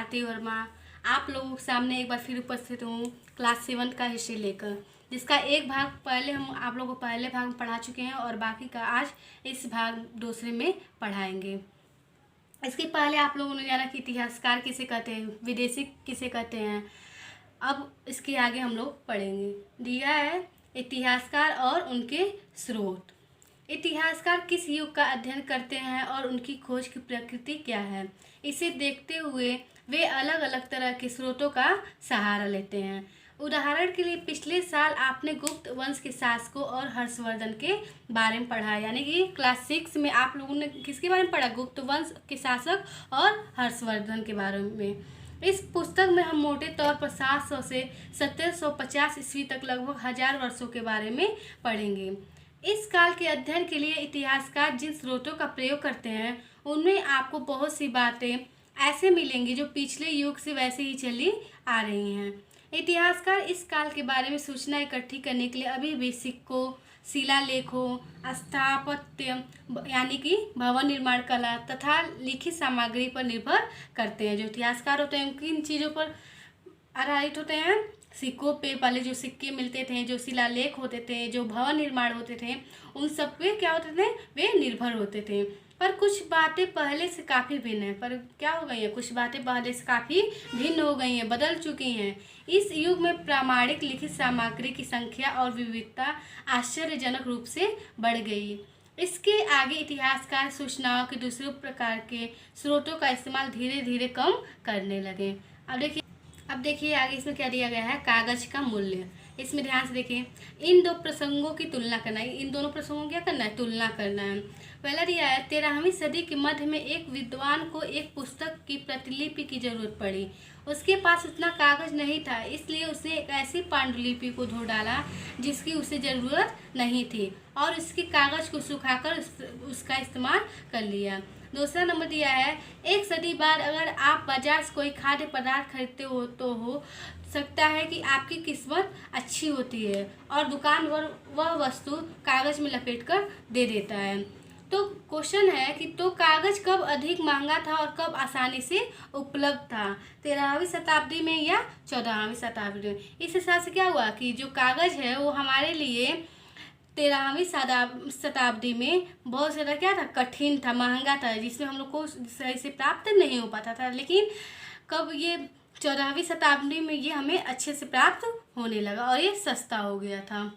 भारती वर्मा आप लोगों के सामने एक बार फिर उपस्थित हूँ क्लास 7 का हिस्ट्री लेकर, जिसका एक भाग पहले हम आप लोगों को पहले भाग में पढ़ा चुके हैं और बाकी का आज इस भाग दूसरे में पढ़ाएंगे। इसके पहले आप लोगों ने जाना कि इतिहासकार किसे कहते हैं, विदेशी किसे कहते हैं। अब इसके आगे हम लोग पढ़ेंगे। दिया है इतिहासकार और उनके स्रोत। इतिहासकार किस युग का अध्ययन करते हैं और उनकी खोज की प्रकृति क्या है, इसे देखते हुए वे अलग अलग तरह के स्रोतों का सहारा लेते हैं। उदाहरण के लिए पिछले साल आपने गुप्त वंश के शासकों और हर्षवर्धन के बारे में पढ़ा, यानी कि क्लास 6 में आप लोगों ने किसके बारे में पढ़ा, गुप्त वंश के शासक और हर्षवर्धन के बारे में। इस पुस्तक में हम मोटे तौर पर 700 से 1750 ईस्वी तक लगभग 1000 वर्षों के बारे में पढ़ेंगे। इस काल के अध्ययन के लिए इतिहासकार जिन स्रोतों का प्रयोग करते हैं उनमें आपको बहुत सी बातें ऐसे मिलेंगी जो पिछले युग से वैसे ही चली आ रही हैं। इतिहासकार इस काल के बारे में सूचना इकट्ठी करने के लिए अभी भी सिक्कों, शिलालेखों, स्थापत्य यानी कि भवन निर्माण कला तथा लिखित सामग्री पर निर्भर करते हैं। जो इतिहासकार होते हैं किन चीज़ों पर आधारित होते हैं, सिक्कों पे, पहले जो सिक्के मिलते थे, जो शिलालेख होते थे, जो भवन निर्माण होते थे, उन सब पे क्या होते थे, वे निर्भर होते थे। पर कुछ बातें पहले से काफ़ी भिन्न हैं। पर क्या हो गई हैं, कुछ बातें पहले से काफ़ी भिन्न हो गई हैं, बदल चुकी हैं। इस युग में प्रामाणिक लिखित सामग्री की संख्या और विविधता आश्चर्यजनक रूप से बढ़ गई। इसके आगे इतिहासकार सूचनाओं के दूसरे प्रकार के स्रोतों का इस्तेमाल धीरे धीरे कम करने लगे। अब देखिए आगे इसमें क्या दिया गया है, कागज का मूल्य। इसमें ध्यान से देखिए, इन दो प्रसंगों की तुलना करना है। इन दोनों प्रसंगों की क्या करना है, तुलना करना है। पहला दिया है 13वीं सदी के मध्य में एक विद्वान को एक पुस्तक की प्रतिलिपि की जरूरत पड़ी। उसके पास उतना कागज नहीं था, इसलिए उसने एक ऐसी पांडुलिपि को धो डाला जिसकी उसे ज़रूरत नहीं थी और उसके कागज को सुखाकर उसका इस्तेमाल कर लिया। दूसरा नंबर दिया है, एक सदी बाद अगर आप बाजार से कोई खाद्य पदार्थ खरीदते हो तो हो सकता है कि आपकी किस्मत अच्छी होती है और दुकानदार वह वस्तु कागज में लपेट कर दे देता है। तो क्वेश्चन है कि तो कागज कब अधिक महंगा था और कब आसानी से उपलब्ध था, 13वीं शताब्दी में या 14वीं शताब्दी में। इस हिसाब से क्या हुआ कि जो कागज है वो हमारे लिए 13वीं शताब्दी में बहुत ज़्यादा क्या था, कठिन था, महंगा था, जिसमें हम लोग को सही से प्राप्त नहीं हो पाता था। लेकिन कब ये 14वीं शताब्दी में ये हमें अच्छे से प्राप्त होने लगा और ये सस्ता हो गया था।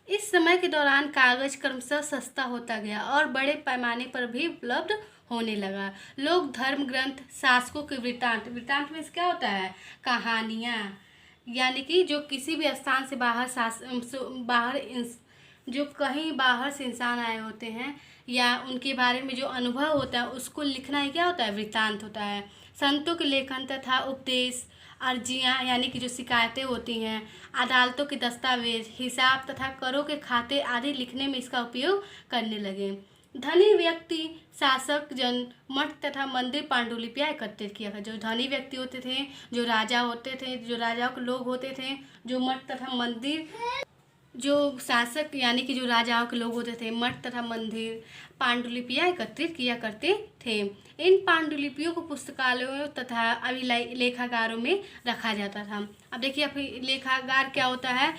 इस समय के दौरान कागज क्रमशः सस्ता होता गया और बड़े पैमाने पर भी उपलब्ध होने लगा। लोग धर्म ग्रंथ, शासकों के वृत्तांत में क्या होता है, कहानियाँ, यानी कि जो किसी भी स्थान से जो कहीं बाहर से इंसान आए होते हैं या उनके बारे में जो अनुभव होता है उसको लिखना ही क्या होता है, वृत्तांत होता है। संतों के लेखन तथा उपदेश, अर्जियाँ यानी कि जो शिकायतें होती हैं, अदालतों के दस्तावेज, हिसाब तथा करों के खाते आदि लिखने में इसका उपयोग करने लगे। धनी व्यक्ति, शासक जन मठ तथा मंदिर पांडुलिपियाँ एकत्रित किया था। जो धनी व्यक्ति होते थे, जो राजा होते थे, जो राजाओं के लोग होते थे, जो मठ तथा मंदिर, जो शासक यानी कि जो राजाओं के लोग होते थे, मठ तथा मंदिर पांडुलिपियाँ एकत्रित किया करते थे। इन पांडुलिपियों को पुस्तकालयों तथा अभिलेखागारों में रखा जाता था। अब देखिए अभिलेखागार क्या होता है,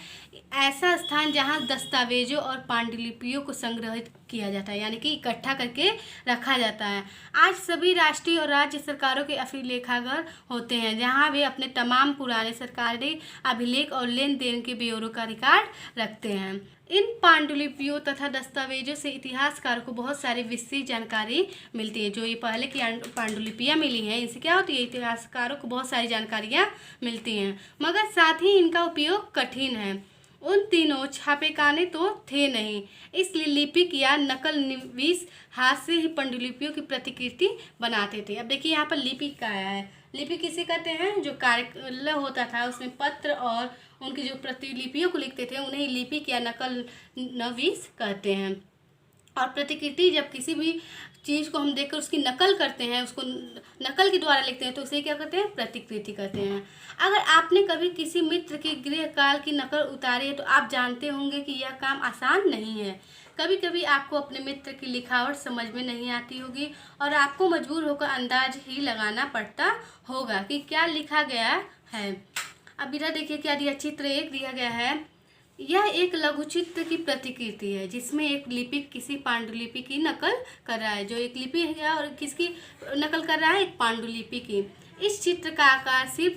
ऐसा स्थान जहां दस्तावेजों और पांडुलिपियों को संग्रहित किया जाता है, यानी कि इकट्ठा करके रखा जाता है। आज सभी राष्ट्रीय और राज्य सरकारों के अभिलेखागार होते हैं जहां वे अपने तमाम पुराने सरकारी अभिलेख और लेन देन के ब्यौरों का रिकॉर्ड रखते हैं। इन पांडुलिपियों तथा दस्तावेजों से इतिहासकारों को बहुत सारी विस्तृत जानकारी मिलती है। जो ये पहले की पांडुलिपियाँ मिली हैं, इनसे क्या होती है, इतिहासकारों को बहुत सारी जानकारियाँ मिलती हैं, मगर साथ ही इनका उपयोग कठिन है। उन तीनों छापेखाने तो थे नहीं, इसलिए लिपिक या नकल निवीस हाथ से ही पांडुलिपियों की प्रतिकृति बनाते थे। अब देखिए यहाँ पर लिपि का आया है। लिपि किसे कहते हैं, जो कार्यालय होता था उसमें पत्र और उनकी जो प्रतिलिपियों को लिखते थे उन्हें लिपिक या नकल नवीस कहते हैं। और प्रतिकृति जब किसी भी चीज़ को हम देखकर उसकी नकल करते हैं, उसको नकल के द्वारा लिखते हैं तो उसे क्या कहते हैं, प्रतिकृति कहते हैं। अगर आपने कभी किसी मित्र के गृह काल की नकल उतारी है तो आप जानते होंगे कि यह काम आसान नहीं है। कभी कभी आपको अपने मित्र की लिखावट समझ में नहीं आती होगी और आपको मजबूर होकर अंदाज ही लगाना पड़ता होगा कि क्या लिखा गया है। अब इधर देखिए क्या दिया, चित्र एक दिया गया है। यह एक लघु चित्र की प्रतिकृति है जिसमें एक लिपिक किसी पांडुलिपि की नकल कर रहा है। जो एक लिपि है और किसकी नकल कर रहा है, एक पांडुलिपि की। इस चित्र का आकार सिर्फ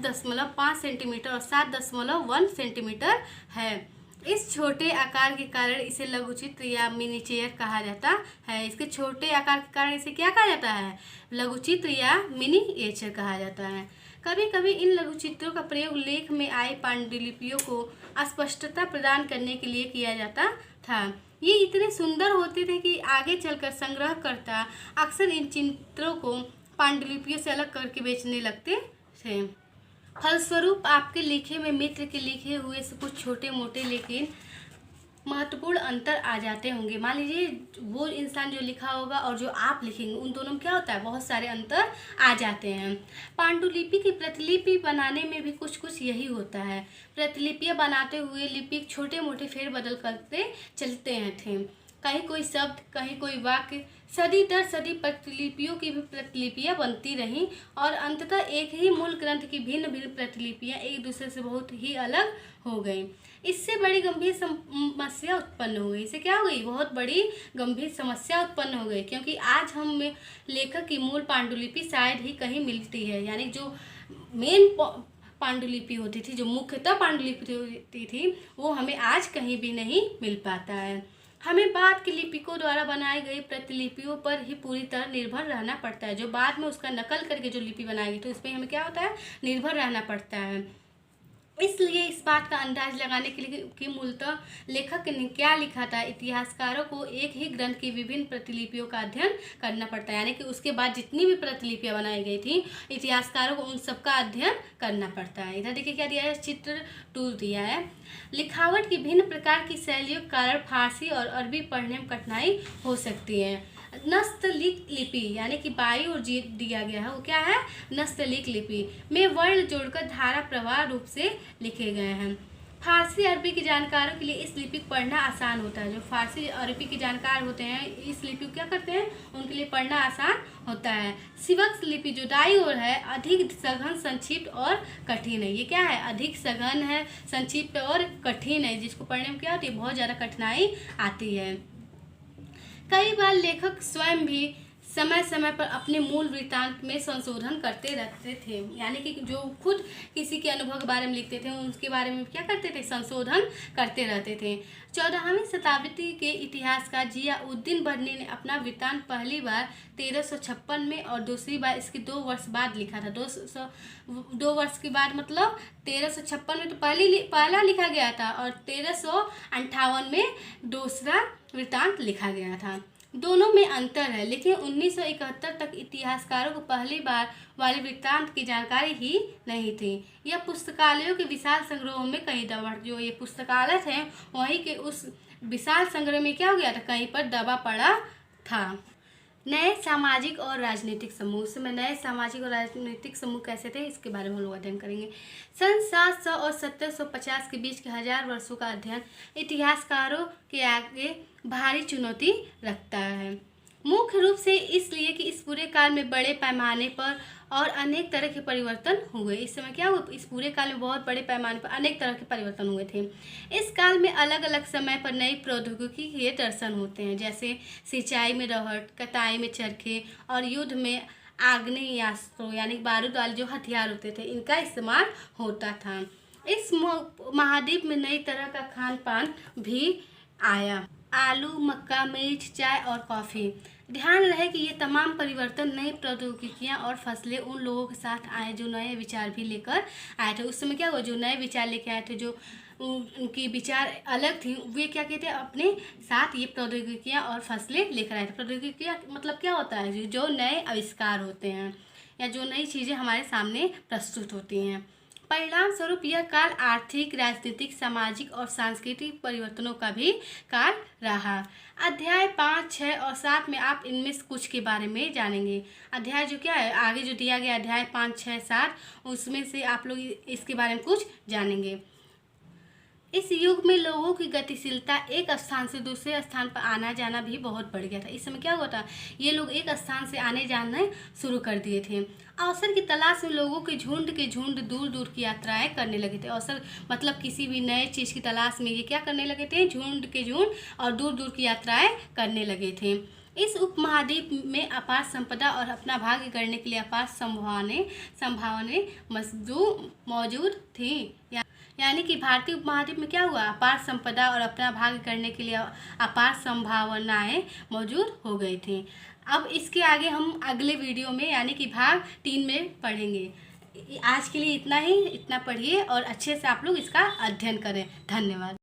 10.5 सेंटीमीटर और 7.1 सेंटीमीटर है। इस छोटे आकार के कारण इसे लघु चित्र या मिनीचेयर कहा जाता है। इसके छोटे आकार के कारण इसे क्या कहा जाता है, लघु चित्र या मिनीएचर कहा जाता है। कभी कभी इन लघु चित्रों का प्रयोग लेख में आए पांडुलिपियों को स्पष्टता प्रदान करने के लिए किया जाता था। ये इतने सुंदर होते थे कि आगे चलकर संग्रहकर्ता अक्सर इन चित्रों को पांडुलिपियों से अलग करके बेचने लगते थे। फलस्वरूप आपके लिखे में मित्र के लिखे हुए से कुछ छोटे मोटे लेकिन महत्वपूर्ण अंतर आ जाते होंगे। मान लीजिए वो इंसान जो लिखा होगा और जो आप लिखेंगे उन दोनों में क्या होता है, बहुत सारे अंतर आ जाते हैं। पांडुलिपि की प्रतिलिपि बनाने में भी कुछ यही होता है। प्रतिलिपियां बनाते हुए लिपिक छोटे मोटे फेरबदल करते चलते हैं थे। कहीं कोई शब्द, कहीं कोई वाक्य, सदी दर सदी प्रतिलिपियों की भी प्रतिलिपियां बनती रहीं और अंततः एक ही मूल ग्रंथ की भिन्न भिन्न प्रतिलिपियां एक दूसरे से बहुत ही अलग हो गईं। इससे बड़ी गंभीर समस्या उत्पन्न हो गई। इससे क्या हो गई, बहुत बड़ी गंभीर समस्या उत्पन्न हो गई, क्योंकि आज हम लेखक की मूल पांडुलिपि शायद ही कहीं मिलती है। यानी जो मेन पांडुलिपि होती थी, जो मुख्यतः पांडुलिपि होती थी, वो हमें आज कहीं भी नहीं मिल पाता है। हमें बाद के लिपिकों द्वारा बनाई गई प्रतिलिपियों पर ही पूरी तरह निर्भर रहना पड़ता है। जो बाद में उसका नकल करके जो लिपि बनाई गई तो इस पर हमें क्या होता है, निर्भर रहना पड़ता है। इसलिए इस बात का अंदाज लगाने के लिए कि मूलतः लेखक ने क्या लिखा था, इतिहासकारों को एक ही ग्रंथ की विभिन्न प्रतिलिपियों का अध्ययन करना पड़ता है। यानी कि उसके बाद जितनी भी प्रतिलिपियां बनाई गई थी, इतिहासकारों को उन सब का अध्ययन करना पड़ता है। इधर देखिए क्या दिया है, चित्र 2 दिया है। लिखावट की भिन्न प्रकार की शैलियों के कारण फारसी और अरबी पढ़ने में कठिनाई हो सकती है। नस्तलीक लिपि यानी कि बाई और जी दिया गया है, वो क्या है, नस्तलीक लिपि में वर्ण जोड़कर धारा प्रवाह रूप से लिखे गए हैं। फारसी अरबी के जानकारों के लिए इस लिपि को पढ़ना आसान होता है। जो फारसी अरबी के जानकार होते हैं इस लिपि को क्या करते हैं, उनके लिए पढ़ना आसान होता है। सिवक्स लिपि जो दाईं ओर है, अधिक सघन, संक्षिप्त और कठिन है। ये क्या है, अधिक सघन है, संक्षिप्त और कठिन है, जिसको पढ़ने में क्या होती है, बहुत ज़्यादा कठिनाई आती है। कई बार लेखक स्वयं भी समय समय पर अपने मूल वृत्तांत में संशोधन करते रहते थे। यानी कि जो खुद किसी के अनुभव के बारे में लिखते थे उसके बारे में क्या करते थे, संशोधन करते रहते थे। 14वीं शताब्दी के इतिहासकार जियाउद्दीन बर्नी ने अपना वृत्तांत पहली बार 1356 में और दूसरी बार इसके 2 वर्ष बाद लिखा था। 2 वर्ष के बाद मतलब 1356 में तो पहला लिखा गया था और 1358 में दूसरा वृत्तांत लिखा गया था। दोनों में अंतर है, लेकिन 1971 तक इतिहासकारों को पहली बार वाले वृत्तांत की जानकारी ही नहीं थी। यह पुस्तकालयों के विशाल संग्रहों में कहीं दबा, जो ये पुस्तकालय थे वहीं के उस विशाल संग्रह में क्या हो गया था, कहीं पर दबा पड़ा था। नए सामाजिक और राजनीतिक समूह, उस समय नए सामाजिक और राजनीतिक समूह कैसे थे इसके बारे में हम लोग अध्ययन करेंगे। सन 700 और 1750 के बीच के 1000 वर्षों का अध्ययन इतिहासकारों के आगे भारी चुनौती रखता है। मुख्य रूप से इसलिए कि इस पूरे काल में बड़े पैमाने पर और अनेक तरह के परिवर्तन हुए। इस समय क्या हुआ, इस पूरे काल में बहुत बड़े पैमाने पर अनेक तरह के परिवर्तन हुए थे। इस काल में अलग अलग समय पर नई प्रौद्योगिकी के दर्शन होते हैं, जैसे सिंचाई में रहट, कटाई में चरखे और युद्ध में आग्नेयास्त्रों यानी बारूद वाले जो हथियार होते थे इनका इस्तेमाल होता था। इस महाद्वीप में नई तरह का खान पान भी आया, आलू, मक्का, मिर्च, चाय और कॉफ़ी। ध्यान रहे कि ये तमाम परिवर्तन, नई प्रौद्योगिकियाँ और फसलें उन लोगों के साथ आए जो नए विचार भी लेकर आए थे। उस समय क्या हुआ, जो नए विचार लेकर आए थे, जो उनकी विचार अलग थी, वे क्या कहते हैं, अपने साथ ये प्रौद्योगिकियाँ और फसलें लेकर आए थे। प्रौद्योगिकियाँ मतलब क्या होता है, जो नए आविष्कार होते हैं या जो नई चीज़ें हमारे सामने प्रस्तुत होती हैं। परिणाम स्वरूप यह काल आर्थिक, राजनीतिक, सामाजिक और सांस्कृतिक परिवर्तनों का भी काल रहा। अध्याय 5, 6 और 7 में आप इनमें से कुछ के बारे में जानेंगे। अध्याय जो क्या है, आगे जो दिया गया अध्याय 5, 6, 7, उसमें से आप लोग इसके बारे में कुछ जानेंगे। इस युग में लोगों की गतिशीलता एक स्थान से दूसरे स्थान पर आना जाना भी बहुत बढ़ गया था। इस समय क्या हुआ था, ये लोग एक स्थान से आने जाने शुरू कर दिए थे। अवसर की तलाश में लोगों के झुंड दूर दूर की यात्राएं करने लगे थे। अवसर मतलब किसी भी नए चीज़ की तलाश में ये क्या करने लगे थे, झुंड और दूर दूर की यात्राएं करने लगे थे। इस उपमहाद्वीप में अपार संपदा और अपना भाग्य करने के लिए अपार संभावनाएं मौजूद थी। यानी कि भारतीय उपमहाद्वीप में क्या हुआ, अपार संपदा और अपना भाग्य करने के लिए अपार संभावनाएं मौजूद हो गई थी। अब इसके आगे हम अगले वीडियो में यानी कि भाग 3 में पढ़ेंगे। आज के लिए इतना ही, इतना पढ़िए और अच्छे से आप लोग इसका अध्ययन करें। धन्यवाद।